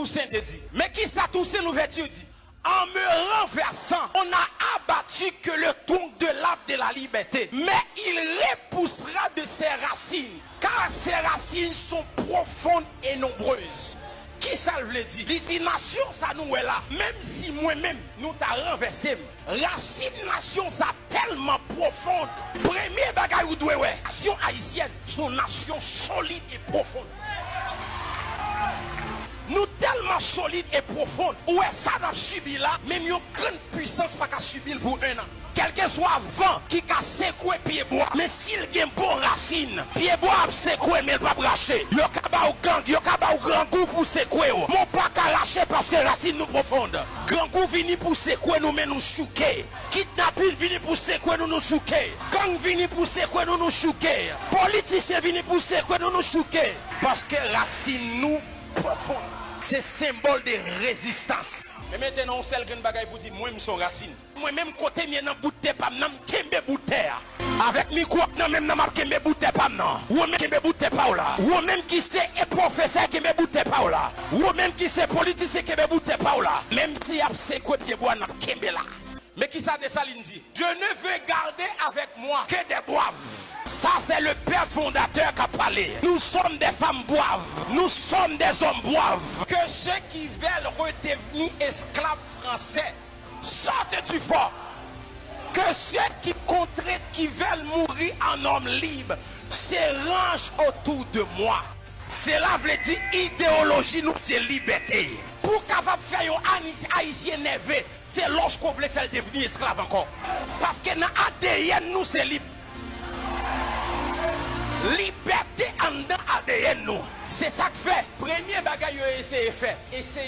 Toussaint te dit. Mais qui ça Toussaint l'ouverture dit? En me renversant, on a abattu que le tronc de l'arbre de la liberté. Mais il repoussera de ses racines, car ses racines sont profondes et nombreuses. Qui ça veut dire? Il dit nation ça nous est là. Même si moi-même nous t'a renversé, racine nation ça tellement profonde. Premier bagage ou doit ouais. Nation haïtienne, son nation solide et profonde. Nous tellement solides et profondes. Où est ça n'a subi là? Même une grande puissance pas qu'à subir pour un an. Quel que soit vent qui a secoué pied bois, mais s'il y a une bonne racine, pied bois a secoué mais il va bracher. Yo kaba ou gang, yo kaba ou grand goût pour secouer. Mon pas arraché parce que racine nous profonde. Grand goût vini pour secouer nous mais nous chouquer. Kidnapping vini pour secouer nous chouquer. Gang vini pour secouer nous chouquer. Politicien vini pour secouer nous chouquer. Parce que racine nous profonde. C'est symbole de résistance. Et maintenant, on sait le bagaille pour dire, moi, je suis racine. Moi-même, côté, je suis dans bout de terre, je suis dans bout de terre. Avec micro, je suis dans bout de terre, ou même qui bout de terre, ou même qui c'est professeur qui bout de terre, ou même qui c'est politicien qui bout de terre, même si il y a ce quoi de bois, je suis là. Mais qui ça de Saline dit? Je ne veux garder avec moi que des boives. Ça c'est le père fondateur qui a parlé. Nous sommes des femmes boives. Nous sommes des hommes boives. Que ceux qui veulent redevenir esclaves français sortent du fort. Que ceux qui veulent mourir en homme libre se rangent autour de moi. Cela veut dire idéologie, nous c'est liberté. Pour capable faire un haïtien nerveux, c'est lorsqu'on voulait faire devenir esclave encore. Parce que dans l'ADN, nous c'est libre. Liberté en dans ADN nous. C'est ça que fait. Premier bagage essayer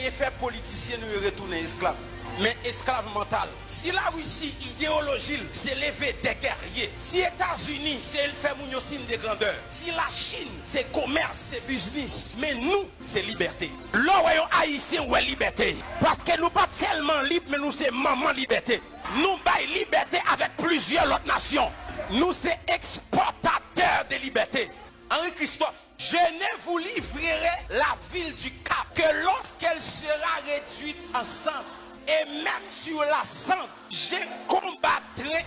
de faire politicien nous retourner esclave. Mais esclave mental. Si la Russie idéologie c'est lever des guerriers. Si les États-Unis c'est le faire mon signe de grandeur. Si la Chine c'est commerce, c'est business. Mais nous c'est liberté. Là où haïtien ou liberté. Parce que nous pas tellement libres mais nous c'est maman liberté. Nous baillons liberté avec plusieurs autres nations. Nous c'est exportateurs de liberté. Henri Christophe, je ne vous livrerai la ville du Cap que lorsqu'elle sera réduite en sang. Et même sur la sang, je combattrai.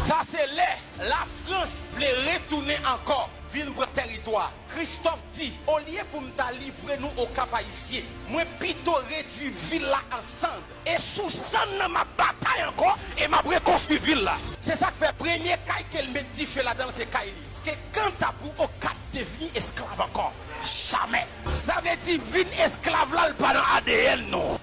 Ça c'est l'air. La France voulait retourner encore. Ville pour territoire. Christophe dit, au lieu pour me livrer nous au Cap haïtien, moi plutôt réduire ville là ensemble. Et sous ça, ma bataille encore et ma reconstruire ville là. C'est ça que fait premier caille qu'elle me dit fait là-dedans, c'est caille. Parce que quand t'as pour au Cap devenir esclave encore, jamais. Ça veut dire vine esclave là, le pas dans ADN non.